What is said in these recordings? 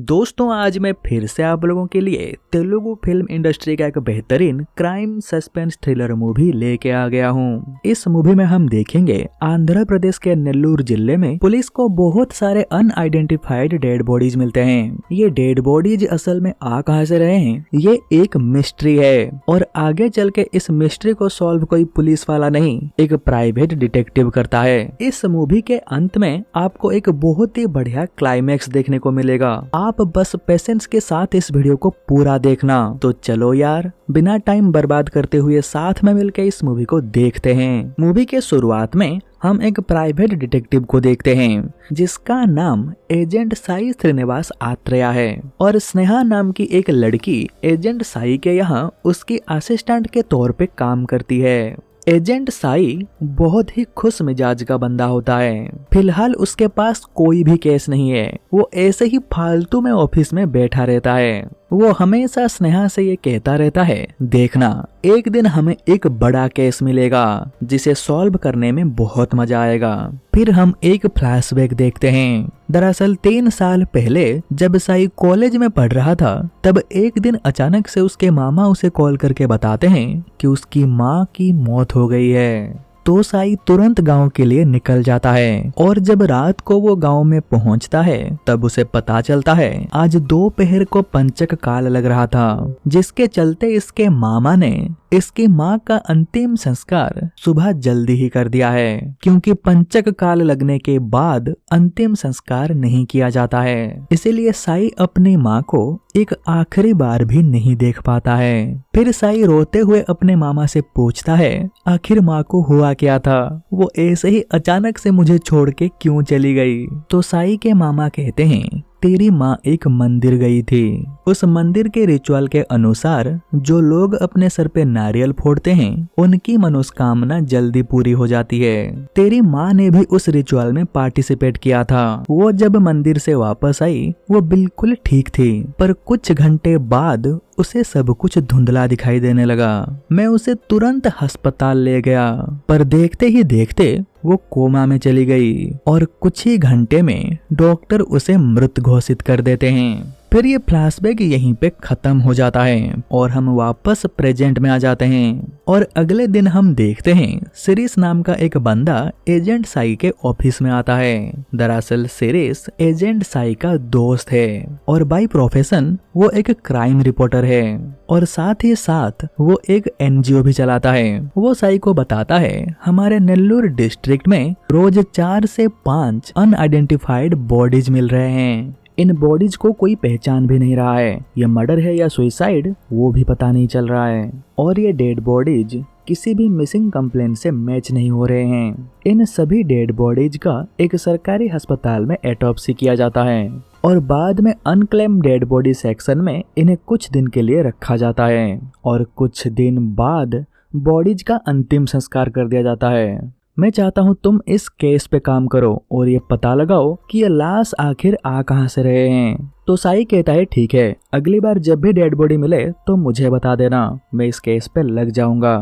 दोस्तों आज मैं फिर से आप लोगों के लिए तेलुगु फिल्म इंडस्ट्री का एक बेहतरीन क्राइम सस्पेंस थ्रिलर मूवी लेके आ गया हूँ। इस मूवी में हम देखेंगे आंध्र प्रदेश के नेल्लूर जिले में पुलिस को बहुत सारे अनआइडेंटिफाइड डेड बॉडीज मिलते हैं। ये डेड बॉडीज असल में आ कहां से रहे हैं, ये एक मिस्ट्री है और आगे चल के इस मिस्ट्री को सॉल्व कोई पुलिस वाला नहीं, एक प्राइवेट डिटेक्टिव करता है। इस मूवी के अंत में आपको एक बहुत ही बढ़िया क्लाइमैक्स देखने को मिलेगा। आप बस पेशेंस के साथ इस वीडियो को पूरा देखना। तो चलो यार बिना टाइम बर्बाद करते हुए साथ में मिलकर इस मूवी को देखते हैं। मूवी के शुरुआत में हम एक प्राइवेट डिटेक्टिव को देखते हैं जिसका नाम एजेंट साई श्रीनिवास आत्रेया है और स्नेहा नाम की एक लड़की एजेंट साई के यहाँ उसकी असिस्टेंट के तौर पे काम करती है। एजेंट साई बहुत ही खुश मिजाज का बंदा होता है। फिलहाल उसके पास कोई भी केस नहीं है, वो ऐसे ही फालतू में ऑफिस में बैठा रहता है। वो हमेशा स्नेहा से ये कहता रहता है, देखना एक दिन हमें एक बड़ा केस मिलेगा जिसे सॉल्व करने में बहुत मजा आएगा। फिर हम एक फ्लैशबैक देखते हैं। दरअसल 3 साल पहले जब साई कॉलेज में पढ़ रहा था तब एक दिन अचानक से उसके मामा उसे कॉल करके बताते हैं कि उसकी माँ की मौत हो गई है। तो साई तुरंत गांव के लिए निकल जाता है और जब रात को वो गांव में पहुंचता है तब उसे पता चलता है आज दोपहर को पंचक काल लग रहा था, जिसके चलते इसके मामा ने इसकी माँ का अंतिम संस्कार सुबह जल्दी ही कर दिया है, क्योंकि पंचक काल लगने के बाद अंतिम संस्कार नहीं किया जाता है। इसीलिए साई अपनी माँ को एक आखिरी बार भी नहीं देख पाता है। फिर साई रोते हुए अपने मामा से पूछता है आखिर माँ को हुआ क्या था, वो ऐसे ही अचानक से मुझे छोड़ के क्यों चली गई। तो साई के मामा कहते हैं तेरी माँ एक मंदिर गई थी। उस मंदिर के रिचुअल के अनुसार जो लोग अपने सर पे नारियल फोड़ते हैं उनकी मनोकामना जल्दी पूरी हो जाती है। तेरी माँ ने भी उस रिचुअल में पार्टिसिपेट किया था। वो जब मंदिर से वापस आई वो बिल्कुल ठीक थी, पर कुछ घंटे बाद उसे सब कुछ धुंधला दिखाई देने लगा। मैं उसे तुरंत अस्पताल ले गया, पर देखते ही देखते वो कोमा में चली गई और कुछ ही घंटे में डॉक्टर उसे मृत घोषित कर देते हैं। फिर ये फ्लैशबैक यहीं पे खत्म हो जाता है और हम वापस प्रेजेंट में आ जाते हैं और अगले दिन हम देखते हैं सिरिस नाम का एक बंदा एजेंट साई के ऑफिस में आता है। दरअसल सिरिस एजेंट साई का दोस्त है और बाय प्रोफेशन वो एक क्राइम रिपोर्टर है और साथ ही साथ वो एक एनजीओ भी चलाता है। वो साई को बताता है हमारे नेल्लूर डिस्ट्रिक्ट में रोज 4 से 5 अनआइडेंटिफाइड बॉडीज मिल रहे हैं। इन बॉडीज को कोई पहचान भी नहीं रहा है, ये मर्डर है या सुसाइड वो भी पता नहीं चल रहा है और ये डेड बॉडीज किसी भी मिसिंग कंप्लेंट से मैच नहीं हो रहे हैं। इन सभी डेड बॉडीज का एक सरकारी अस्पताल में ऑटोप्सी किया जाता है और बाद में अनक्लेम डेड बॉडी सेक्शन में इन्हें कुछ दिन के लिए रखा जाता है और कुछ दिन बाद बॉडीज का अंतिम संस्कार कर दिया जाता है। मैं चाहता हूँ तुम इस केस पे काम करो और ये पता लगाओ कि ये लाश आखिर आ कहाँ से रहे हैं। तो साई कहता है ठीक है, अगली बार जब भी डेड बॉडी मिले तो मुझे बता देना, मैं इस केस पे लग जाऊंगा।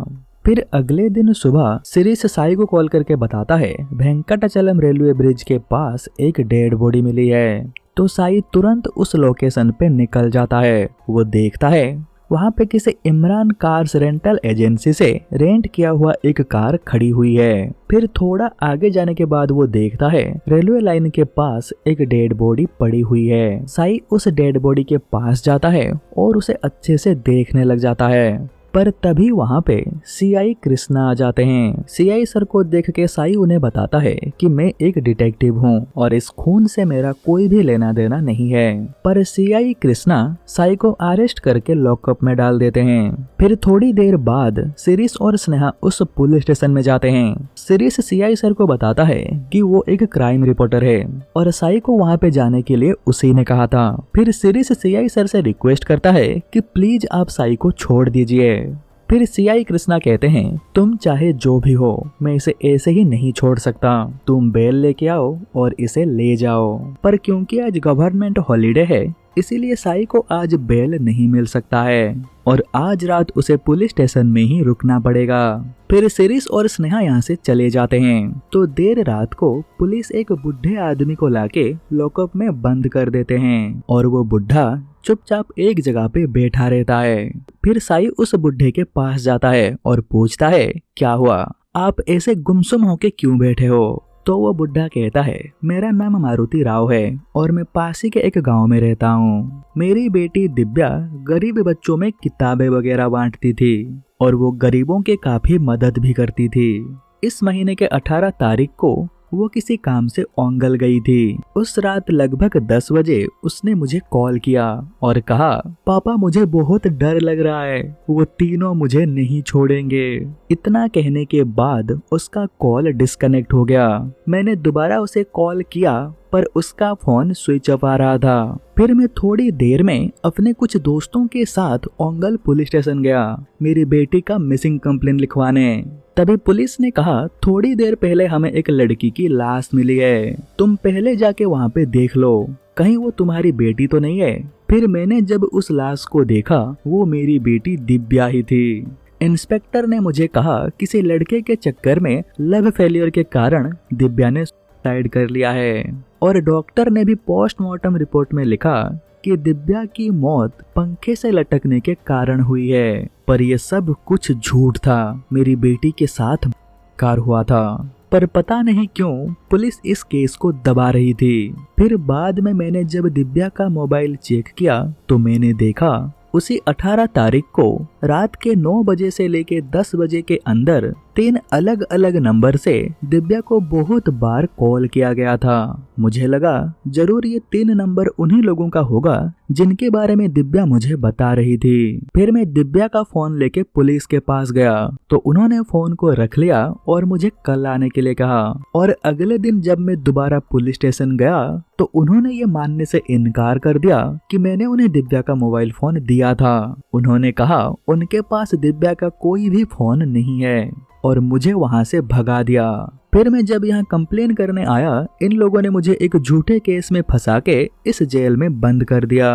फिर अगले दिन सुबह सिरिस साई को कॉल करके बताता है वेंकटाचलम रेलवे ब्रिज के पास एक डेड बॉडी मिली है। तो साई तुरंत उस लोकेशन पे निकल जाता है। वो देखता है वहाँ पे किसी इमरान कार्स रेंटल एजेंसी से रेंट किया हुआ एक कार खड़ी हुई है। फिर थोड़ा आगे जाने के बाद वो देखता है रेलवे लाइन के पास एक डेड बॉडी पड़ी हुई है। साई उस डेड बॉडी के पास जाता है और उसे अच्छे से देखने लग जाता है, पर तभी वहाँ पे सीआई कृष्णा आ जाते हैं। सीआई सर को देख के साई उन्हें बताता है कि मैं एक डिटेक्टिव हूँ और इस खून से मेरा कोई भी लेना देना नहीं है। पर सीआई कृष्णा साई को अरेस्ट करके लॉकअप में डाल देते हैं। फिर थोड़ी देर बाद सिरिस और स्नेहा उस पुलिस स्टेशन में जाते हैं। सिरिस सीआई सर को बताता है कि वो एक क्राइम रिपोर्टर है और साई को वहाँ पे जाने के लिए उसी ने कहा था। फिर सिरिस सीआई सर से रिक्वेस्ट करता है कि प्लीज आप साई को छोड़ दीजिए। फिर सीआई कृष्णा कहते हैं तुम चाहे जो भी हो मैं इसे ऐसे ही नहीं छोड़ सकता, तुम बेल लेके आओ और इसे ले जाओ। पर क्योंकि आज गवर्नमेंट हॉलीडे है इसीलिए साई को आज बेल नहीं मिल सकता है और आज रात उसे पुलिस स्टेशन में ही रुकना पड़ेगा। फिर शिरीष और स्नेहा यहाँ से चले जाते हैं तो देर रात को पुलिस एक बुढ़े आदमी को लाके लॉकअप में बंद कर देते हैं और वो बुढ़ा चुपचाप एक जगह पे बैठा रहता है। फिर साई उस बुढ़े के पास जाता है और पूछता है, क्या हुआ, आप ऐसे गुमसुम होके क्यों बैठे हो? तो वो बुढ़ा कहता है, मेरा नाम मारुति राव है और मैं पास ही के एक गांव में रहता हूँ। मेरी बेटी दिव्या गरीब बच्चों में किताबें वगैरह बांटती थी और वो गरीबों के काफी मदद भी करती थी। इस महीने के 18 तारीख को वो किसी काम से ओंगल गई थी। उस रात लगभग 10 बजे उसने मुझे कॉल किया और कहा, पापा मुझे बहुत डर लग रहा है, वो तीनों मुझे नहीं छोड़ेंगे। इतना कहने के बाद उसका कॉल डिस्कनेक्ट हो गया। मैंने दोबारा उसे कॉल किया पर उसका फोन स्विच ऑफ आ रहा था। फिर मैं थोड़ी देर में अपने कुछ दोस्तों के साथ ओंगल पुलिस स्टेशन गया मेरी बेटी का मिसिंग कंप्लेंट लिखवाने। तभी पुलिस ने कहा, थोड़ी देर पहले हमें एक लड़की की लाश मिली है, तुम पहले जाके वहाँ पे देख लो, कहीं वो तुम्हारी बेटी तो नहीं है। फिर मैंने जब उस लाश को देखा वो मेरी बेटी दिव्या ही थी। इंस्पेक्टर ने मुझे कहा, किसी लड़के के चक्कर में लव फेलियर के कारण दिव्या ने सुसाइड कर लिया है और डॉक्टर ने भी पोस्टमार्टम रिपोर्ट में लिखा कि दिव्या की मौत पंखे से लटकने के कारण हुई है। पर यह सब कुछ झूठ था, मेरी बेटी के साथ कार हुआ था। पर पता नहीं क्यों पुलिस इस केस को दबा रही थी। फिर बाद में मैंने जब दिव्या का मोबाइल चेक किया तो मैंने देखा उसी 18 तारीख को रात के 9 बजे से लेके 10 बजे के अंदर 3 अलग अलग नंबर से दिव्या को बहुत बार कॉल किया गया था। मुझे लगा जरूर ये 3 नंबर उन्हीं लोगों का होगा जिनके बारे में दिव्या मुझे बता रही थी। फिर मैं दिव्या का फोन लेके पुलिस के पास गया तो उन्होंने फोन को रख लिया और मुझे कल आने के लिए कहा। और अगले दिन जब मैं दोबारा पुलिस स्टेशन गया तो उन्होंने ये मानने से इनकार कर दिया कि मैंने उन्हें दिव्या का मोबाइल फोन दिया था। उन्होंने कहा उनके पास दिव्या का कोई भी फोन नहीं है और मुझे वहां से भगा दिया। फिर मैं जब यहाँ कंप्लेन करने आया इन लोगों ने मुझे एक झूठे केस में फंसा के इस जेल में बंद कर दिया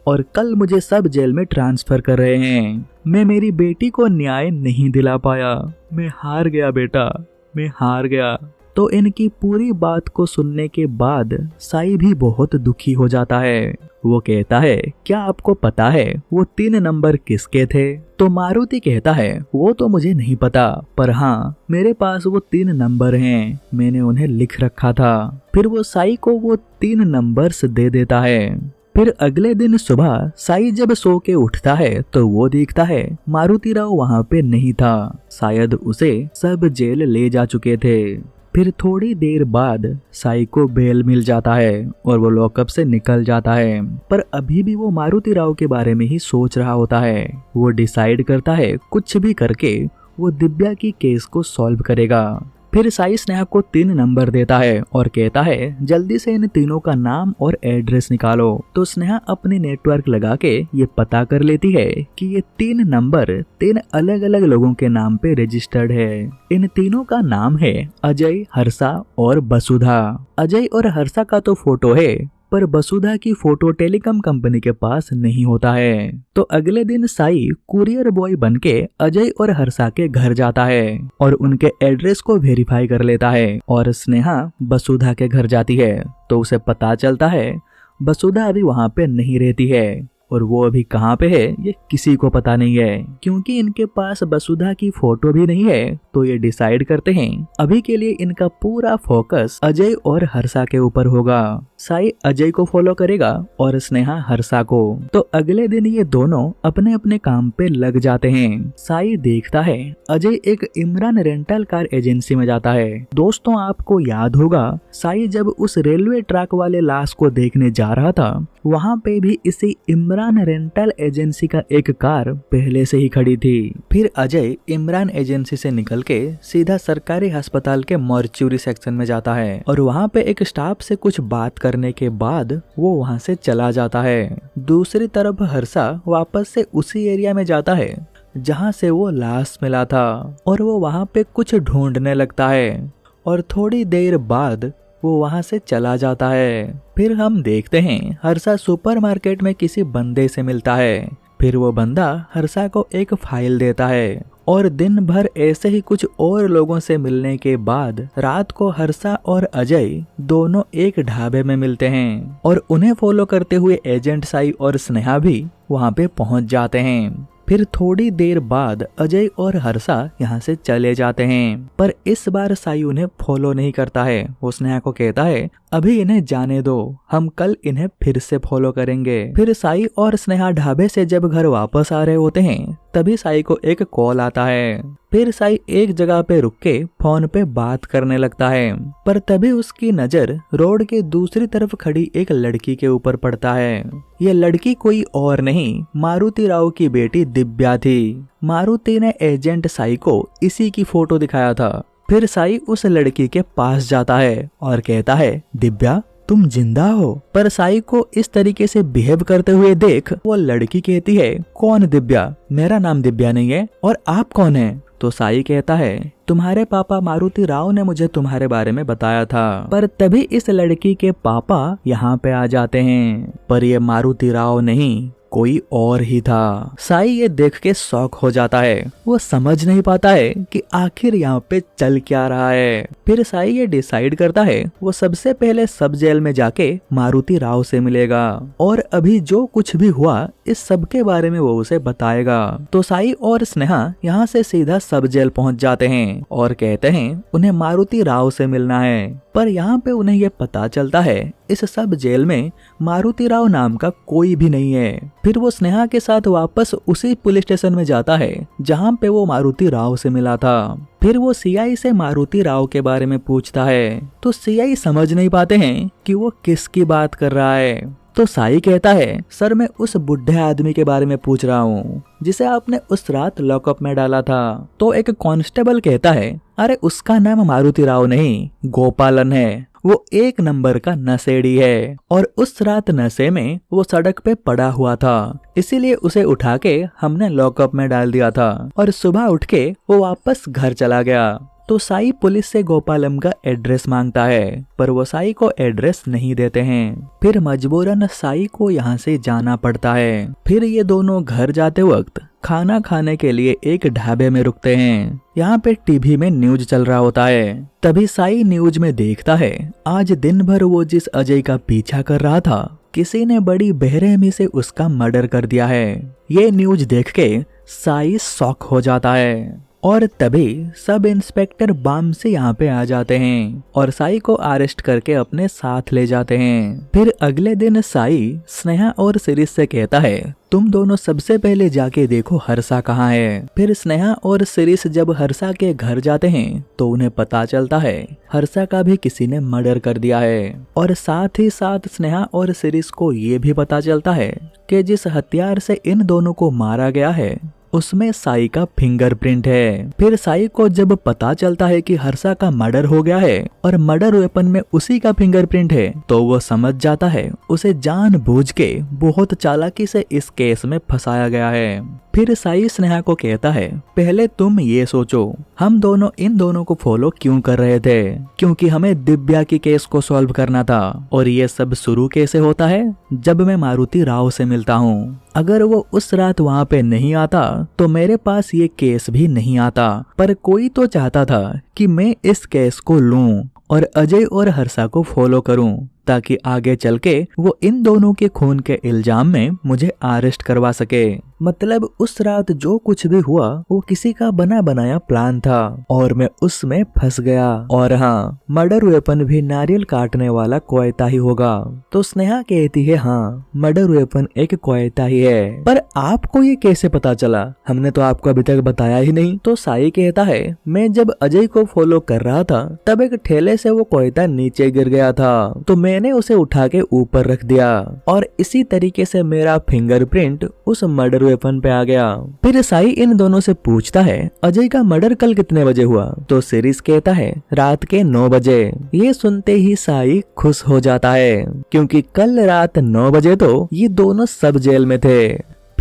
और कल मुझे सब जेल में ट्रांसफर कर रहे हैं। मैं मेरी बेटी को न्याय नहीं दिला पाया, मैं हार गया बेटा, मैं हार गया। तो इनकी पूरी बात को सुनने के बाद साई भी बहुत दुखी हो जाता है। वो कहता है, क्या आपको पता है वो 3 नंबर किसके थे? तो मारुति कहता है, वो तो मुझे नहीं पता, पर हाँ मेरे पास वो 3 नंबर हैं, मैंने उन्हें लिख रखा था। फिर वो साई को वो 3 नंबर्स दे देता है। फिर अगले दिन सुबह साई जब सो के उठता है तो वो देखता है मारुति राव वहाँ पे नहीं था, शायद उसे सब जेल ले जा चुके थे। फिर थोड़ी देर बाद साई को बेल मिल जाता है और वो लॉकअप से निकल जाता है। पर अभी भी वो मारुति राव के बारे में ही सोच रहा होता है। वो डिसाइड करता है कुछ भी करके वो दिव्या की केस को सॉल्व करेगा। फिर साई स्नेहा को 3 नंबर देता है और कहता है जल्दी से इन तीनों का नाम और एड्रेस निकालो। तो स्नेहा अपनी नेटवर्क लगा के ये पता कर लेती है कि ये 3 नंबर 3 अलग अलग लोगों के नाम पे रजिस्टर्ड है। इन तीनों का नाम है अजय, हर्षा और वसुधा। अजय और हर्षा का तो फोटो है पर वसुधा की फोटो टेलीकॉम कंपनी के पास नहीं होता है। तो अगले दिन साई कुरियर बॉय बनके अजय और हर्षा के घर जाता है और उनके एड्रेस को वेरीफाई कर लेता है और स्नेहा वसुधा के घर जाती है तो उसे पता चलता है वसुधा अभी वहाँ पे नहीं रहती है और वो अभी कहाँ पे है ये किसी को पता नहीं है। क्योंकि इनके पास वसुधा की फोटो भी नहीं है तो ये डिसाइड करते हैं अभी के लिए इनका पूरा फोकस अजय और हर्षा के ऊपर होगा। साई अजय को फॉलो करेगा और स्नेहा हर्षा को। तो अगले दिन ये दोनों अपने अपने काम पे लग जाते हैं। साई देखता है अजय एक इमरान रेंटल कार एजेंसी में जाता है। दोस्तों आपको याद होगा साई जब उस रेलवे ट्रैक वाले लाश को देखने जा रहा था वहाँ पे भी इसी इमरान रेंटल एजेंसी का एक कार पहले से ही खड़ी थी। फिर अजय इमरान एजेंसी से निकल के सीधा सरकारी अस्पताल के मॉर्चुरी सेक्शन में जाता है और वहाँ पे एक स्टाफ से कुछ बात करने के बाद वो वहाँ से चला जाता है। दूसरी तरफ हर्षा वापस से उसी एरिया में जाता है जहाँ से वो लाश मिला था और वो वहाँ पे कुछ ढूंढने लगता है और थोड़ी देर बाद वो वहाँ से चला जाता है। फिर हम देखते हैं हर्षा सुपरमार्केट में किसी बंदे से मिलता है। फिर वो बंदा हर्षा को एक फाइल देता है और दिन भर ऐसे ही कुछ और लोगों से मिलने के बाद रात को हर्षा और अजय दोनों एक ढाबे में मिलते हैं और उन्हें फॉलो करते हुए एजेंट साई और स्नेहा भी वहाँ पे पहुँच जाते हैं। फिर थोड़ी देर बाद अजय और हर्षा यहाँ से चले जाते हैं, पर इस बार साई उन्हें फॉलो नहीं करता है। वो स्नेहा को कहता है अभी इन्हें जाने दो, हम कल इन्हें फिर से फॉलो करेंगे। फिर साई और स्नेहा ढाबे से जब घर वापस आ रहे होते हैं तभी साई को एक कॉल आता है। फिर साई एक जगह पे रुक के फोन पे बात करने लगता है, पर तभी उसकी नजर रोड के दूसरी तरफ खड़ी एक लड़की के ऊपर पड़ता है। ये लड़की कोई और नहीं, मारुति राव की बेटी दिव्या थी। मारुति ने एजेंट साई को इसी की फोटो दिखाया था। फिर साई उस लड़की के पास जाता है और कहता है दिव्या तुम जिंदा हो। पर साई को इस तरीके से बिहेव करते हुए देख वो लड़की कहती है कौन दिव्या, मेरा नाम दिव्या नहीं है, और आप कौन हैं? तो साई कहता है तुम्हारे पापा मारुति राव ने मुझे तुम्हारे बारे में बताया था। पर तभी इस लड़की के पापा यहाँ पे आ जाते हैं, पर ये मारुति राव नहीं कोई और ही था। साई ये देख के शॉक हो जाता है। वो समझ नहीं पाता है कि आखिर यहाँ पे चल क्या रहा है। फिर साई ये डिसाइड करता है वो सबसे पहले सब जेल में जाके मारुति राव से मिलेगा और अभी जो कुछ भी हुआ इस सब के बारे में वो उसे बताएगा। तो साई और स्नेहा यहाँ से सीधा सब जेल पहुँच जाते हैं और कहते हैं उन्हें मारुति राव से मिलना है। पर यहाँ पे उन्हें ये पता चलता है इस सब जेल में मारुति राव नाम का कोई भी नहीं है। फिर वो स्नेहा के साथ वापस उसी पुलिस स्टेशन में जाता है जहाँ पे वो मारुति राव से मिला था। फिर वो सीआई से मारुति राव के बारे में पूछता है तो सीआई समझ नहीं पाते हैं कि वो किसकी बात कर रहा है। तो साई कहता है सर मैं उस बुढ़े आदमी के बारे में पूछ रहा हूँ जिसे आपने उस रात लॉकअप में डाला था। तो एक कांस्टेबल कहता है अरे उसका नाम मारुति राव नहीं गोपालन है, वो एक नंबर का नशेड़ी है और उस रात नशे में वो सड़क पे पड़ा हुआ था, इसीलिए उसे उठा के हमने लॉकअप में डाल दिया था और सुबह उठ के वो वापस घर चला गया। तो साई पुलिस से गोपालम का एड्रेस मांगता है, पर वो साई को एड्रेस नहीं देते हैं। फिर मजबूरन साई को यहाँ से जाना पड़ता है। फिर ये दोनों घर जाते वक्त खाना खाने के लिए एक ढाबे में रुकते हैं। यहाँ पे टीवी में न्यूज चल रहा होता है। तभी साई न्यूज में देखता है आज दिन भर वो जिस अजय का पीछा कर रहा था किसी ने बड़ी बेरहमी से उसका मर्डर कर दिया है। ये न्यूज देख के साई शॉक हो जाता है और तभी सब इंस्पेक्टर बाम से यहाँ पे आ जाते हैं और साई को अरेस्ट करके अपने साथ ले जाते हैं। फिर अगले दिन साई स्नेहा और सिरिस से कहता है तुम दोनों सबसे पहले जाके देखो हर्षा कहाँ है। फिर स्नेहा और सिरिस जब हर्षा के घर जाते हैं तो उन्हें पता चलता है हर्षा का भी किसी ने मर्डर कर दिया है और साथ ही साथ स्नेहा और सिरिस को ये भी पता चलता है कि जिस हथियार से इन दोनों को मारा गया है उसमें साई का फिंगरप्रिंट है। फिर साई को जब पता चलता है कि हर्षा का मर्डर हो गया है और मर्डर वेपन में उसी का फिंगरप्रिंट है तो वो समझ जाता है उसे जानबूझ के बहुत चालाकी से इस केस में फंसाया गया है। फिर साई स्नेहा को कहता है पहले तुम ये सोचो हम दोनों इन दोनों को फॉलो क्यों कर रहे थे, क्योंकि हमें दिव्या की केस को सॉल्व करना था और ये सब शुरू कैसे होता है जब मैं मारुति राव से मिलता हूँ। अगर वो उस रात वहाँ पे नहीं आता तो मेरे पास ये केस भी नहीं आता, पर कोई तो चाहता था कि मैं इस केस को लूं और अजय और हर्षा को फॉलो करूं ताकि आगे चल के वो इन दोनों के खून के इल्जाम में मुझे अरेस्ट करवा सके। मतलब उस रात जो कुछ भी हुआ वो किसी का बना बनाया प्लान था और मैं उसमें फंस गया। और हाँ, मर्डर वेपन भी नारियल काटने वाला कोयता ही होगा। तो स्नेहा कहती है हाँ मर्डर वेपन एक कोयता ही है, पर आपको ये कैसे पता चला, हमने तो आपको अभी तक बताया ही नहीं। तो साई कहता है मैं जब अजय को फॉलो कर रहा था तब एक ठेले से वो कोयता नीचे गिर गया था तो मैंने उसे उठा के ऊपर रख दिया और इसी तरीके से मेरा फिंगरप्रिंट उस मर्डर वेपन पे आ गया। फिर साई इन दोनों से पूछता है अजय का मर्डर कल कितने बजे हुआ, तो सिरिस कहता है रात के 9 बजे। ये सुनते ही साई खुश हो जाता है क्योंकि कल रात 9 बजे तो ये दोनों सब जेल में थे।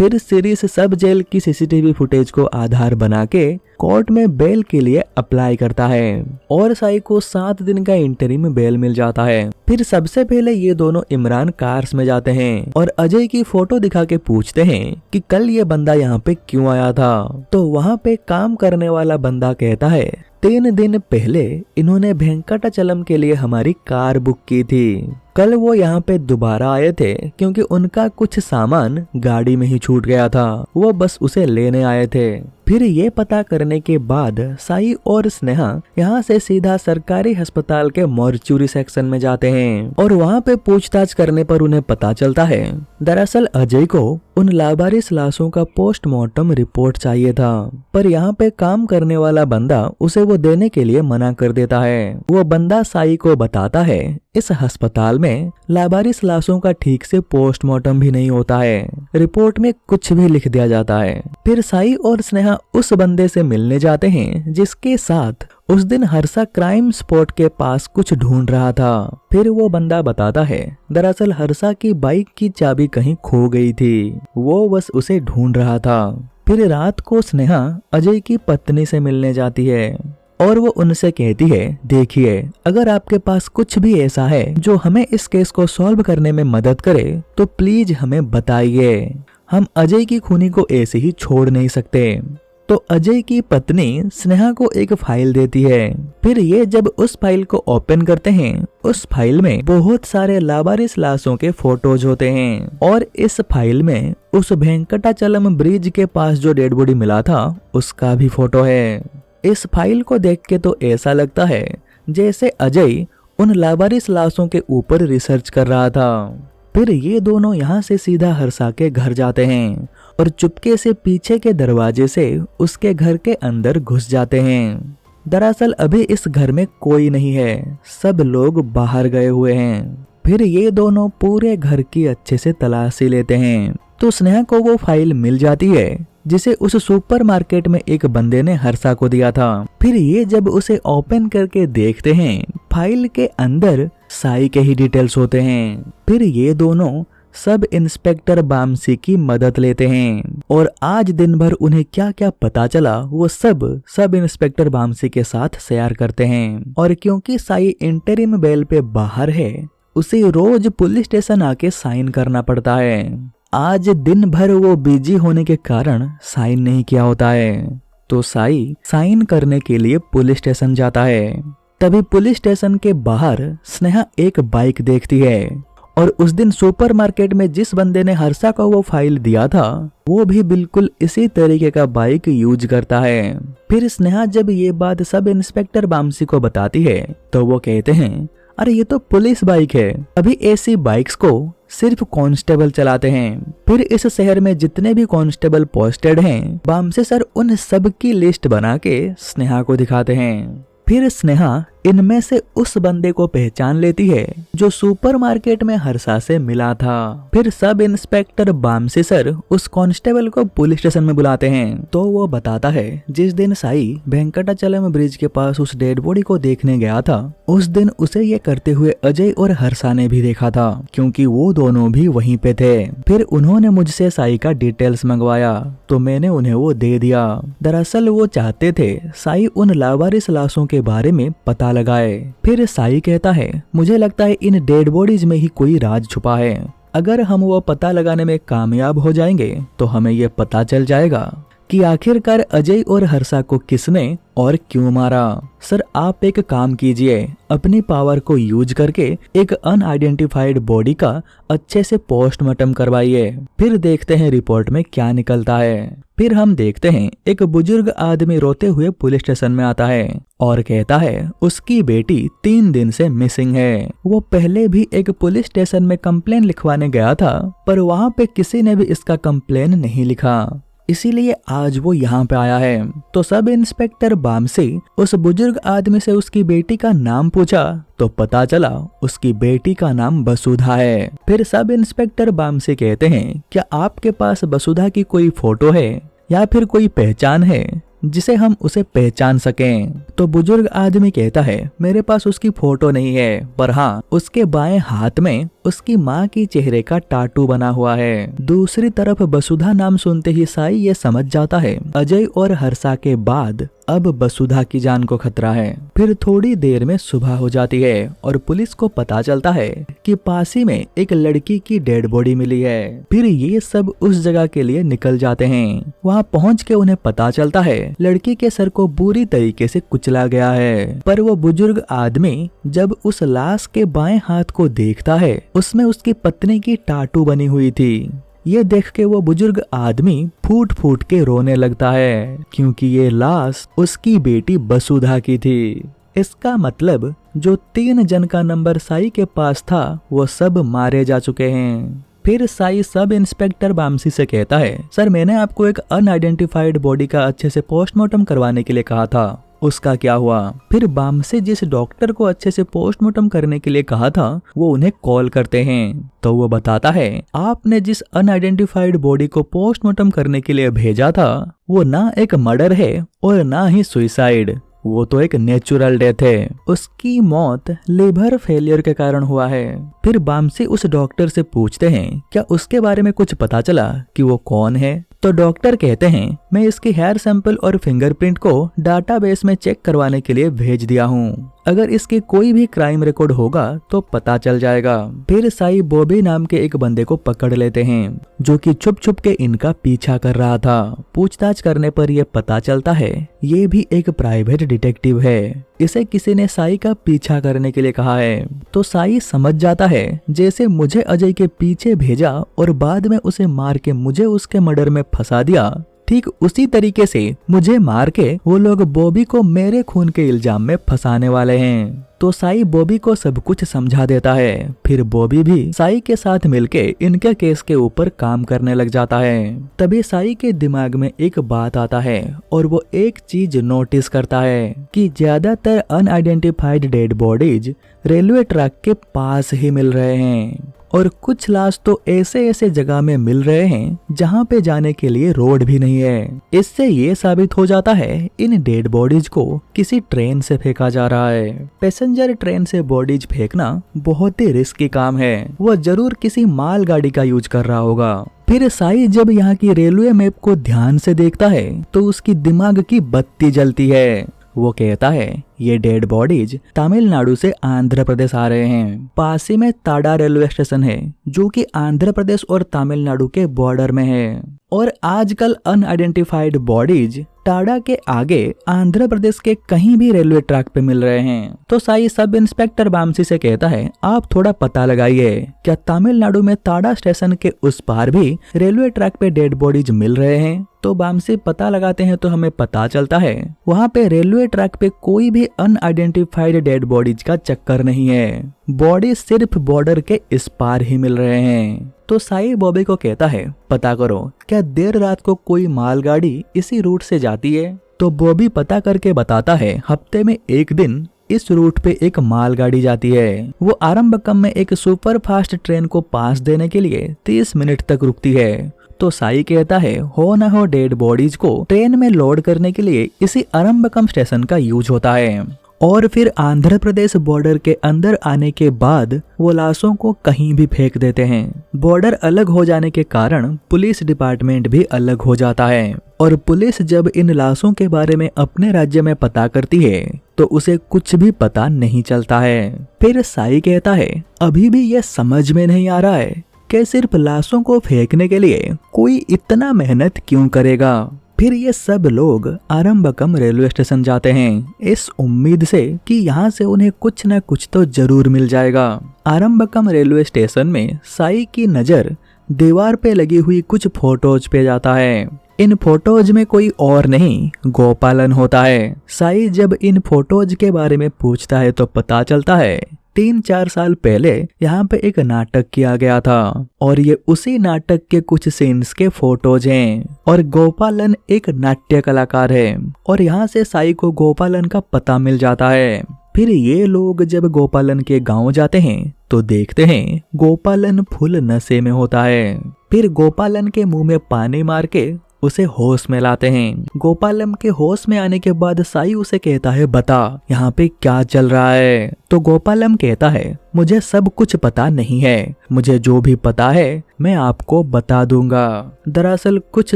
फिर सीरीज सब जेल की सीसीटीवी फुटेज को आधार बना के कोर्ट में बेल के लिए अप्लाई करता है और साई को 7 दिन का इंटरिम बेल मिल जाता है। फिर सबसे पहले ये दोनों इमरान कार्स में जाते हैं और अजय की फोटो दिखा के पूछते हैं कि कल ये बंदा यहाँ पे क्यों आया था। तो वहाँ पे काम करने वाला बंदा कहता है 3 दिन पहले इन्होंने वेंकटाचलम के लिए हमारी कार बुक की थी। कल वो यहाँ पे दोबारा आए थे क्योंकि उनका कुछ सामान गाड़ी में ही छूट गया था, वो बस उसे लेने आए थे। फिर ये पता करने के बाद साई और स्नेहा यहाँ से सीधा सरकारी अस्पताल के मॉर्चुरी सेक्शन में जाते हैं और वहाँ पे पूछताछ करने पर उन्हें पता चलता है दरअसल अजय को उन लावारिस लाशों का पोस्टमार्टम रिपोर्ट चाहिए था, पर यहाँ पे काम करने वाला बंदा उसे वो देने के लिए मना कर देता है। वो बंदा साई को बताता है इस अस्पताल में लावारिस लाशों का ठीक से पोस्टमार्टम भी नहीं होता है, रिपोर्ट में कुछ भी लिख दिया जाता है। फिर साई और स्नेहा उस बंदे से मिलने जाते हैं जिसके साथ उस दिन हर्षा क्राइम स्पॉट के पास कुछ ढूंढ रहा था। फिर वो बंदा बताता है दरअसल हर्षा की बाइक की चाबी कहीं खो गई थी, वो बस उसे ढूंढ रहा था। फिर रात को स्नेहा अजय की पत्नी से मिलने जाती है और वो उनसे कहती है देखिए अगर आपके पास कुछ भी ऐसा है जो हमें इस केस को सॉल्व करने में मदद करे तो प्लीज हमें बताइए, हम अजय की खूनी को ऐसे ही छोड़ नहीं सकते। तो अजय की पत्नी स्नेहा को एक फाइल देती है। फिर ये जब उस फाइल को ओपन करते हैं उस फाइल में बहुत सारे लावारिस लाशों के फोटोज होते हैं और इस फाइल में उस वेंकटाचलम ब्रिज के पास जो डेड बॉडी मिला था उसका भी फोटो है। इस फाइल को देख के तो ऐसा लगता है जैसे अजय उन लावारिस लाशों के ऊपर रिसर्च कर रहा था। फिर ये दोनों यहाँ से सीधा हर्षा के घर जाते हैं और चुपके से पीछे के दरवाजे से उसके घर के अंदर घुस जाते हैं। दरअसल अभी इस घर में कोई नहीं है, सब लोग बाहर गए हुए हैं। फिर ये दोनों पूरे घर की अच्छे से तलाशी लेते हैं तो स्नेहा को वो फाइल मिल जाती है जिसे उस सुपरमार्केट में एक बंदे ने हर्षा को दिया था। फिर ये जब उसे ओपन करके देखते हैं फाइल के अंदर साई के ही डिटेल्स होते हैं। फिर ये दोनों सब इंस्पेक्टर बामसी की मदद लेते हैं और आज दिन भर उन्हें क्या क्या पता चला वो सब इंस्पेक्टर बामसी के साथ शेयर करते हैं। और क्योंकि साई इंटरिम बेल पे बाहर है उसे रोज पुलिस स्टेशन आके साइन करना पड़ता है। आज दिन भर वो बिजी होने के कारण साइन नहीं किया होता है तो साई साइन करने के लिए पुलिस स्टेशन जाता है। तभी पुलिस स्टेशन के बाहर स्नेहा एक बाइक देखती है और उस दिन सुपरमार्केट में जिस बंदे ने हर्षा को वो फाइल दिया था वो भी बिल्कुल इसी तरीके का बाइक यूज करता है। फिर स्नेहा जब ये बात सब इंस्पेक्टर बामसी को बताती है तो वो कहते हैं अरे ये तो पुलिस बाइक है, अभी ऐसी बाइक्स को सिर्फ कांस्टेबल चलाते हैं। फिर इस शहर में जितने भी कांस्टेबल पोस्टेड हैं बामसे सर उन सब की लिस्ट बना के स्नेहा को दिखाते हैं। फिर स्नेहा इनमें से उस बंदे को पहचान लेती है जो सुपरमार्केट में हर्षा से मिला था। फिर सब इंस्पेक्टर बामसी सर उस कांस्टेबल को पुलिस स्टेशन में बुलाते हैं तो वो बताता है जिस दिन साई वेंकटाचलम ब्रिज के पास उस डेड बॉडी को देखने गया था उस दिन उसे ये करते हुए अजय और हर्षा ने भी देखा था क्योंकि वो दोनों भी वहीं पे थे। फिर उन्होंने मुझसे साई का डिटेल्स मंगवाया तो मैंने उन्हें वो दे दिया। दरअसल वो चाहते थे साई उन लावारिस लाशों के बारे में पता लगाए। फिर साई कहता है मुझे लगता है इन डेड बॉडीज में ही कोई राज छुपा है, अगर हम वो पता लगाने में कामयाब हो जाएंगे तो हमें ये पता चल जाएगा कि आखिरकार अजय और हर्षा को किसने और क्यों मारा। सर आप एक काम कीजिए, अपनी पावर को यूज करके एक अनआइडेंटिफाइड बॉडी का अच्छे से पोस्टमार्टम करवाइए, फिर देखते हैं रिपोर्ट में क्या निकलता है। फिर हम देखते हैं एक बुजुर्ग आदमी रोते हुए पुलिस स्टेशन में आता है और कहता है उसकी बेटी 3 दिन से मिसिंग है। वो पहले भी एक पुलिस स्टेशन में कंप्लेन लिखवाने गया था पर वहाँ पे किसी ने भी इसका कंप्लेन नहीं लिखा, इसीलिए आज वो यहाँ पे आया है। तो सब इंस्पेक्टर बामसी उस बुजुर्ग आदमी से उसकी बेटी का नाम पूछा तो पता चला उसकी बेटी का नाम वसुधा है। फिर सब इंस्पेक्टर बामसी कहते हैं क्या आपके पास वसुधा की कोई फोटो है या फिर कोई पहचान है जिसे हम उसे पहचान सकें। तो बुजुर्ग आदमी कहता है मेरे पास उसकी फोटो नहीं है पर हाँ उसके बाएं हाथ में उसकी माँ की चेहरे का टाटू बना हुआ है। दूसरी तरफ वसुधा नाम सुनते ही साई ये समझ जाता है अजय और हर्षा के बाद अब वसुधा की जान को खतरा है। फिर थोड़ी देर में सुबह हो जाती है और पुलिस को पता चलता है कि पास ही में एक लड़की की डेड बॉडी मिली है। फिर ये सब उस जगह के लिए निकल जाते हैं। वहाँ पहुँच के उन्हें पता चलता है लड़की के सर को बुरी तरीके से कुचला गया है। पर वो बुजुर्ग आदमी जब उस लाश के बाएं हाथ को देखता है उसमें उसकी पत्नी की टाटू बनी हुई थी। ये देख के वो बुजुर्ग आदमी फूट फूट के रोने लगता है क्योंकि ये लाश उसकी बेटी वसुधा की थी। इसका मतलब जो 3 जन का नंबर साई के पास था वो सब मारे जा चुके हैं। फिर साई सब इंस्पेक्टर बामसी से कहता है, सर मैंने आपको एक अनआइडेंटिफाइड बॉडी का अच्छे से पोस्टमार्टम करवाने के लिए कहा था, उसका क्या हुआ? फिर बामसे जिस डॉक्टर को अच्छे से पोस्टमार्टम करने के लिए कहा था वो उन्हें कॉल करते हैं तो वो बताता है आपने जिस अनआइडेंटिफाइड बॉडी को पोस्टमार्टम करने के लिए भेजा था वो ना एक मर्डर है और ना ही सुइसाइड, वो तो एक नेचुरल डेथ है। उसकी मौत लिवर फेलियर के कारण हुआ है। फिर बामसी उस डॉक्टर से पूछते हैं क्या उसके बारे में कुछ पता चला कि वो कौन है? तो डॉक्टर कहते हैं मैं इसकी हेयर सैंपल और फिंगरप्रिंट को डाटाबेस में चेक करवाने के लिए भेज दिया हूँ, अगर इसके कोई भी क्राइम रिकॉर्ड होगा तो पता चल जाएगा। फिर साई बॉबी नाम के एक बंदे को पकड़ लेते हैं जो कि छुप छुप के इनका पीछा कर रहा था। पूछताछ करने पर यह पता चलता है ये भी एक प्राइवेट डिटेक्टिव है, इसे किसी ने साई का पीछा करने के लिए कहा है। तो साई समझ जाता है जैसे मुझे अजय के पीछे भेजा और बाद में उसे मार के मुझे उसके मर्डर में फंसा दिया, ठीक उसी तरीके से मुझे मार के वो लोग बॉबी को मेरे खून के इल्जाम में फंसाने वाले हैं। तो साई बॉबी को सब कुछ समझा देता है। फिर बॉबी भी साई के साथ मिलके इनके केस के ऊपर काम करने लग जाता है। तभी साई के दिमाग में एक बात आता है और वो एक चीज नोटिस करता है कि ज्यादातर unidentified dead bodies railway track के पास ही मिल रहे हैं और कुछ लाश तो ऐसे ऐसे जगह में मिल रहे हैं जहां पे जाने के लिए रोड भी नहीं है। इससे ये साबित हो जाता है इन डेड बॉडीज को किसी ट्रेन से फेंका जा रहा है। पैसेंजर ट्रेन से बॉडीज फेंकना बहुत ही रिस्की काम है, वो जरूर किसी मालगाड़ी का यूज कर रहा होगा। फिर साई जब यहाँ की रेलवे मैप को ध्यान से देखता है तो उसकी दिमाग की बत्ती जलती है। वो कहता है ये डेड बॉडीज तमिलनाडु से आंध्र प्रदेश आ रहे हैं। पास ही में ताड़ा रेलवे स्टेशन है जो कि आंध्र प्रदेश और तमिलनाडु के बॉर्डर में है और आजकल अनआइडेंटिफाइड बॉडीज टाड़ा के आगे आंध्र प्रदेश के कहीं भी रेलवे ट्रैक पे मिल रहे हैं। तो साई सब इंस्पेक्टर बामसी से कहता है आप थोड़ा पता लगाइए क्या तमिलनाडु में ताड़ा स्टेशन के उस पार भी रेलवे ट्रैक पे डेड बॉडीज मिल रहे हैं। तो बामसी पता लगाते हैं तो हमें पता चलता है वहाँ पे रेलवे ट्रैक पे कोई भी अनआइडेंटिफाइड डेड बॉडीज का चक्कर नहीं है, बॉडी सिर्फ बॉर्डर के इस पार ही मिल रहे हैं। तो साई बॉबी को कहता है पता करो क्या देर रात को कोई मालगाड़ी इसी रूट से जाती है। तो बॉबी पता करके बताता है हफ्ते में एक दिन इस रूट पे एक मालगाड़ी जाती है। वो आरंबकम में एक सुपर फास्ट ट्रेन को पास देने के लिए 30 मिनट तक रुकती है। तो साई कहता है हो न हो डेड बॉडीज को ट्रेन में लोड करने के लिए इसी आरंबकम स्टेशन का यूज होता है और फिर आंध्र प्रदेश बॉर्डर के अंदर आने के बाद वो लाशों को कहीं भी फेंक देते हैं। बॉर्डर अलग हो जाने के कारण पुलिस डिपार्टमेंट भी अलग हो जाता है और पुलिस जब इन लाशों के बारे में अपने राज्य में पता करती है तो उसे कुछ भी पता नहीं चलता है। फिर साई कहता है अभी भी ये समझ में नहीं आ रहा है कि सिर्फ लाशों को फेंकने के लिए कोई इतना मेहनत क्यों करेगा। फिर ये सब लोग आरंबकम रेलवे स्टेशन जाते हैं इस उम्मीद से कि यहाँ से उन्हें कुछ न कुछ तो जरूर मिल जाएगा। आरंबकम रेलवे स्टेशन में साई की नजर दीवार पे लगी हुई कुछ फोटोज पे जाता है। इन फोटोज में कोई और नहीं गोपालन होता है। साई जब इन फोटोज के बारे में पूछता है तो पता चलता है 3-4 साल पहले यहाँ पे एक नाटक किया गया था और ये उसी नाटक के कुछ सीन्स के फोटोज हैं और गोपालन एक नाट्य कलाकार है और यहाँ से साई को गोपालन का पता मिल जाता है। फिर ये लोग जब गोपालन के गांव जाते हैं तो देखते हैं गोपालन फुल नशे में होता है। फिर गोपालन के मुंह में पानी मार के उसे होश में लाते हैं। गोपालम के होश में आने के बाद साई उसे कहता है, बता यहाँ पे क्या चल रहा है। तो गोपालम कहता है, मुझे सब कुछ पता नहीं है, मुझे जो भी पता है मैं आपको बता दूंगा। दरअसल कुछ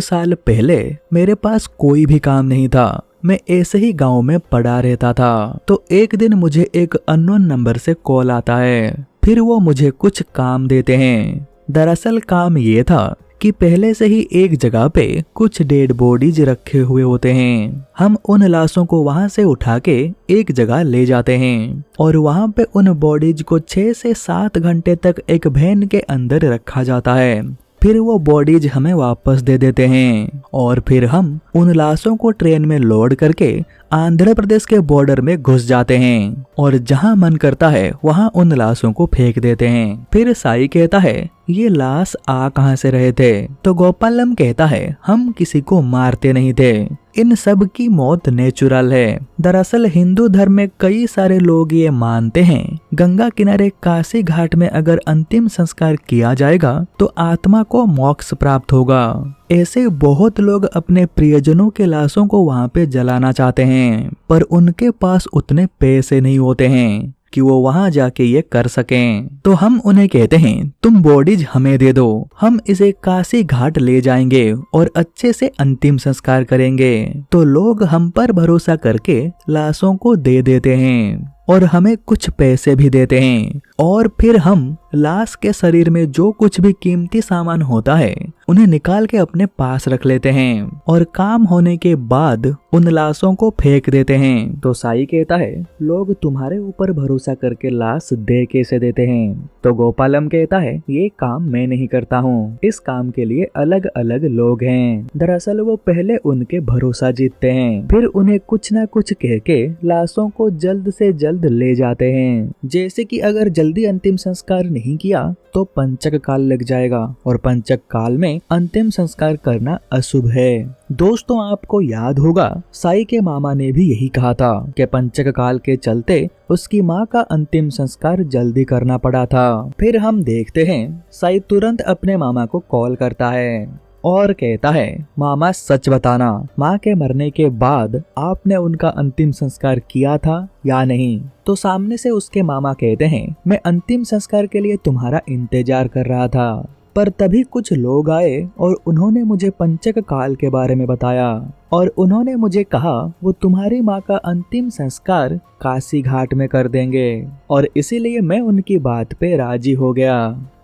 साल पहले मेरे पास कोई भी काम नहीं था, मैं ऐसे ही गांव में पड़ा रहता था। तो एक दिन मुझे एक अननोन नंबर से कॉल आता है, फिर वो मुझे कुछ काम देते हैं। दरअसल काम ये था कि पहले से ही एक जगह पे कुछ डेड बॉडीज रखे हुए होते हैं। हम उन लाशों को वहां से उठा के एक जगह ले जाते हैं और वहां पे उन बॉडीज को 6 से 7 घंटे तक एक वैन के अंदर रखा जाता है। फिर वो बॉडीज हमें वापस दे देते हैं और फिर हम उन लाशों को ट्रेन में लोड करके आंध्र प्रदेश के बॉर्डर में घुस जाते हैं और जहां मन करता है वहां उन लाशों को फेंक देते हैं। फिर साई कहता है, ये लाश आ कहां से रहे थे? तो गोपालम कहता है, हम किसी को मारते नहीं थे, इन सब की मौत नेचुरल है। दरअसल हिंदू धर्म में कई सारे लोग ये मानते हैं, गंगा किनारे काशी घाट में अगर अंतिम संस्कार किया जाएगा तो आत्मा को मोक्ष प्राप्त होगा। ऐसे बहुत लोग अपने प्रियजनों के लाशों को वहां पे जलाना चाहते हैं, पर उनके पास उतने पैसे नहीं होते हैं कि वो वहां जाके ये कर सकें। तो हम उन्हें कहते हैं, तुम बॉडीज हमें दे दो, हम इसे काशी घाट ले जाएंगे और अच्छे से अंतिम संस्कार करेंगे। तो लोग हम पर भरोसा करके लाशों को दे देते हैं और हमें कुछ पैसे भी देते हैं और फिर हम लाश के शरीर में जो कुछ भी कीमती सामान होता है उन्हें निकाल के अपने पास रख लेते हैं और काम होने के बाद उन लाशों को फेंक देते हैं। तो साई कहता है, लोग तुम्हारे ऊपर भरोसा करके लाश दे कैसे देते हैं? तो गोपालम कहता है, ये काम मैं नहीं करता हूँ, इस काम के लिए अलग अलग लोग हैं। दरअसल वो पहले उनके भरोसा जीतते हैं, फिर उन्हें कुछ न कुछ कह के लाशों को जल्द से जल्द ले जाते हैं। जैसे कि अगर जल्दी अंतिम संस्कार नहीं किया तो पंचक काल लग जाएगा और पंचक काल में अंतिम संस्कार करना अशुभ है। दोस्तों, आपको याद होगा साई के मामा ने भी यही कहा था कि पंचक काल के चलते उसकी माँ का अंतिम संस्कार जल्दी करना पड़ा था। फिर हम देखते हैं साई तुरंत अपने मामा को कॉल करता है और कहता है, मामा सच बताना, माँ के मरने के बाद आपने उनका अंतिम संस्कार किया था या नहीं? तो सामने से उसके मामा कहते हैं, मैं अंतिम संस्कार के लिए तुम्हारा इंतजार कर रहा था, पर तभी कुछ लोग आए और उन्होंने मुझे पंचक काल के बारे में बताया और उन्होंने मुझे कहा वो तुम्हारी माँ का अंतिम संस्कार काशी घाट में कर देंगे और इसीलिए मैं उनकी बात पे राजी हो गया।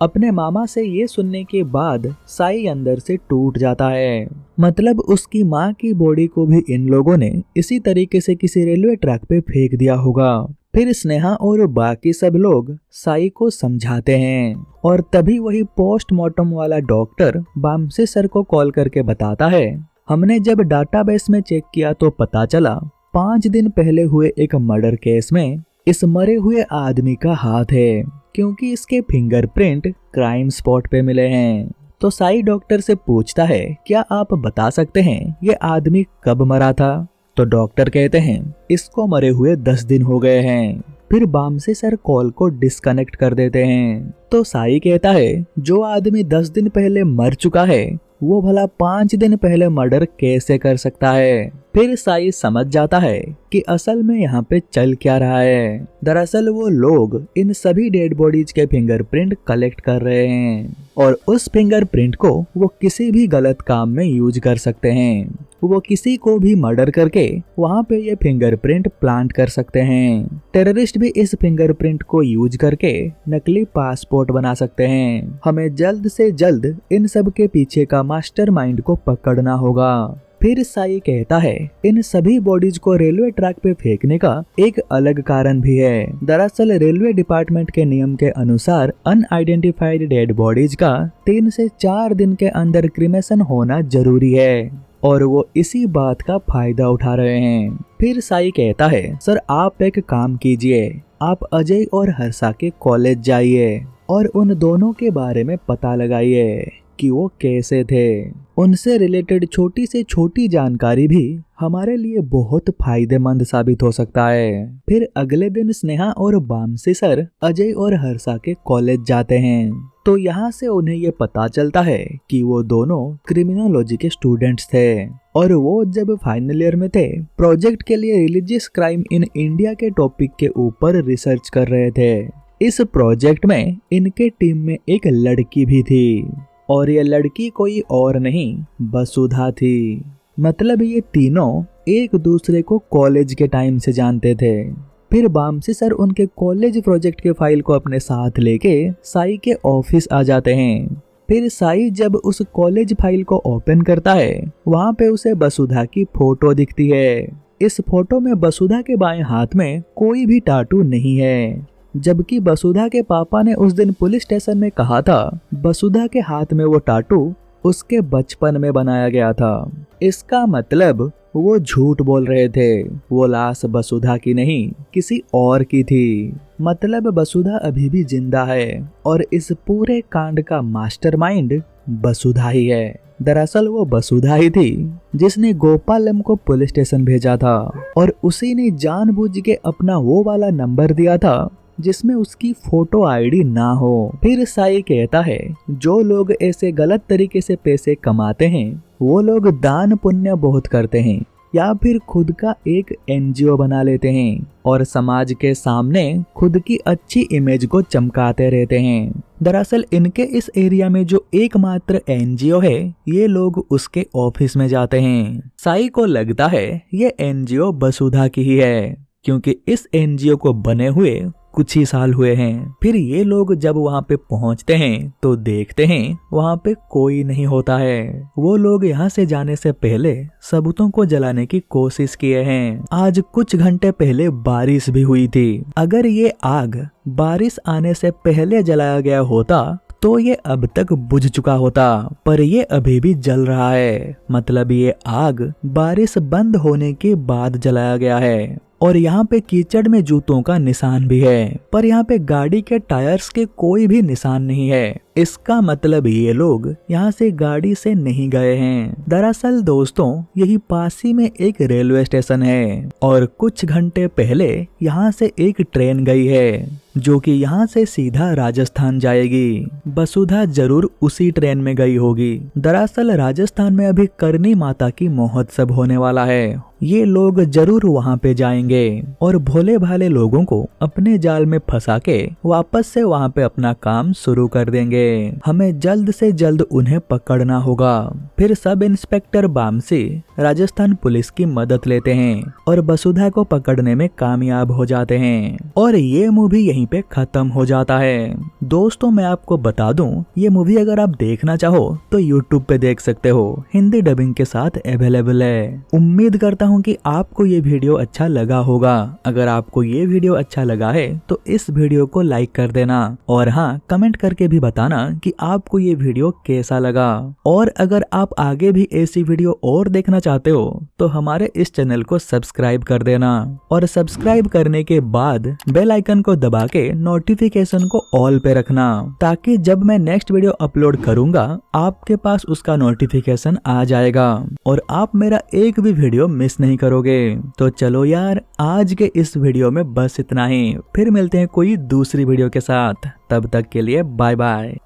अपने मामा से ये सुनने के बाद साई अंदर से टूट जाता है। मतलब उसकी माँ की बॉडी को भी इन लोगों ने इसी तरीके से किसी रेलवे ट्रैक पे फेंक दिया होगा। फिर स्नेहा और बाकी सब लोग साई को समझाते हैं और तभी वही पोस्टमार्टम वाला डॉक्टर बामसे सर को कॉल करके बताता है, हमने जब डाटाबेस में चेक किया तो पता चला 5 दिन पहले हुए एक मर्डर केस में इस मरे हुए आदमी का हाथ है, क्योंकि इसके फिंगरप्रिंट क्राइम स्पॉट पे मिले हैं। तो साई डॉक्टर से पूछता है, क्या आप बता सकते हैं ये आदमी कब मरा था? तो डॉक्टर कहते हैं, इसको मरे हुए 10 दिन हो गए हैं। फिर बामसे सर कॉल को डिस्कनेक्ट कर देते हैं। तो साई कहता है, जो आदमी 10 दिन पहले मर चुका है वो भला 5 दिन पहले मर्डर कैसे कर सकता है? फिर साई समझ जाता है कि असल में यहाँ पे चल क्या रहा है। दरअसल वो लोग इन सभी डेड बॉडीज के फिंगरप्रिंट कलेक्ट कर रहे हैं और उस फिंगरप्रिंट को वो किसी भी गलत काम में यूज कर सकते हैं। वो किसी को भी मर्डर करके वहाँ पे ये फिंगरप्रिंट प्लांट कर सकते हैं। टेररिस्ट भी इस फिंगरप्रिंट को यूज करके नकली पासपोर्ट बना सकते हैं। हमें जल्द से जल्द इन सब के पीछे का मास्टरमाइंड को पकड़ना होगा। फिर साई कहता है, इन सभी बॉडीज को रेलवे ट्रैक पे फेंकने का एक अलग कारण भी है। दरअसल रेलवे डिपार्टमेंट के नियम के अनुसार अनआइडेंटिफाइड डेड बॉडीज का 3 से 4 दिन के अंदर क्रिमेशन होना जरूरी है और वो इसी बात का फायदा उठा रहे हैं। फिर साई कहता है, सर आप एक काम कीजिए, आप अजय और हर्षा के कॉलेज जाइए और उन दोनों के बारे में पता लगाइए कि वो कैसे थे। उनसे रिलेटेड छोटी से छोटी जानकारी भी हमारे लिए बहुत फायदेमंद साबित हो सकता है। फिर अगले दिन स्नेहा और वामसी सर अजय और हर्षा के कॉलेज जाते हैं, तो यहाँ से उन्हें ये पता चलता है कि वो दोनों क्रिमिनोलॉजी के स्टूडेंट्स थे और वो जब फाइनल ईयर में थे प्रोजेक्ट के लिए रिलीजियस क्राइम इन इंडिया के टॉपिक के ऊपर रिसर्च कर रहे थे। इस प्रोजेक्ट में इनके टीम में एक लड़की भी थी और ये लड़की कोई और नहीं वसुधा थी। मतलब ये तीनों एक दूसरे को कॉलेज के टाइम से जानते थे। फिर वामसी सर उनके कॉलेज प्रोजेक्ट के फाइल को अपने साथ लेके साई के ऑफिस आ जाते हैं। फिर साई जब उस कॉलेज फाइल को ओपन करता है, वहाँ पे उसे वसुधा की फोटो दिखती है। इस फोटो में वसुधा के बाएं हाथ में कोई भी टाटू नहीं है, जबकि वसुधा के पापा ने उस दिन पुलिस स्टेशन में कहा था वसुधा के हाथ में वो टाटू उसके बचपन में बनाया गया था। इसका मतलब वो झूठ बोल रहे थे, वो लाश वसुधा की नहीं किसी और की थी। मतलब वसुधा अभी भी जिंदा है और इस पूरे कांड का मास्टरमाइंड वसुधा ही है। दरअसल वो वसुधा ही थी जिसने गोपालम को पुलिस स्टेशन भेजा था और उसी ने जानबूझ के अपना वो वाला नंबर दिया था जिसमें उसकी फोटो आईडी ना हो। फिर साई कहता है जो लोग ऐसे गलत तरीके से पैसे कमाते हैं वो लोग दान पुण्य बहुत करते हैं या फिर खुद का एक एनजीओ बना लेते हैं और समाज के सामने खुद की अच्छी इमेज को चमकाते रहते हैं। दरअसल इनके इस एरिया में जो एकमात्र एनजीओ है ये लोग उसके ऑफिस में जाते हैं। साई को लगता है ये एनजीओ वसुधा की ही है क्योंकि इस एनजीओ को बने हुए कुछ ही साल हुए हैं। फिर ये लोग जब वहाँ पे पहुँचते हैं तो देखते हैं वहाँ पे कोई नहीं होता है। वो लोग यहाँ से जाने से पहले सबूतों को जलाने की कोशिश किए हैं। आज कुछ घंटे पहले बारिश भी हुई थी। अगर ये आग बारिश आने से पहले जलाया गया होता तो ये अब तक बुझ चुका होता, पर ये अभी भी जल रहा है। मतलब ये आग बारिश बंद होने के बाद जलाया गया है। और यहाँ पे कीचड़ में जूतों का निशान भी है, पर यहाँ पे गाड़ी के टायर्स के कोई भी निशान नहीं है। इसका मतलब ये लोग यहाँ से गाड़ी से नहीं गए हैं। दरअसल दोस्तों यही पास ही में एक रेलवे स्टेशन है और कुछ घंटे पहले यहाँ से एक ट्रेन गई है जो कि यहाँ से सीधा राजस्थान जाएगी। वसुधा जरूर उसी ट्रेन में गई होगी। दरअसल राजस्थान में अभी करनी माता की महोत्सव होने वाला है। ये लोग जरूर वहाँ पे जाएंगे और भोले भाले लोगों को अपने जाल में फंसा के वापस से वहाँ पे अपना काम शुरू कर देंगे। हमें जल्द से जल्द उन्हें पकड़ना होगा। फिर sub inspector Vamsi Rajasthan police की मदद लेते हैं और वसुधा को पकड़ने में कामयाब हो जाते हैं और ये मूवी यहीं पे खत्म हो जाता है। दोस्तों मैं आपको बता दूं ये मूवी अगर आप देखना चाहो तो YouTube पे देख सकते हो, हिंदी डबिंग के साथ अवेलेबल है। उम्मीद करता हूँ कि आपको ये वीडियो अच्छा लगा होगा। अगर आपको ये वीडियो अच्छा लगा है तो इस वीडियो को लाइक कर देना और हाँ कमेंट करके भी बताना कि आपको ये वीडियो कैसा लगा। और अगर आप आगे भी ऐसी वीडियो और देखना चाहते हो तो हमारे इस चैनल को सब्सक्राइब कर देना और सब्सक्राइब करने के बाद बेल आइकन को दबा के नोटिफिकेशन को ऑल पे रखना ताकि जब मैं नेक्स्ट वीडियो अपलोड करूंगा आपके पास उसका नोटिफिकेशन आ जाएगा और आप मेरा एक भी वीडियो मिस नहीं करोगे। तो चलो यार आज के इस वीडियो में बस इतना ही, फिर मिलते हैं कोई दूसरी वीडियो के साथ। तब तक के लिए बाय बाय।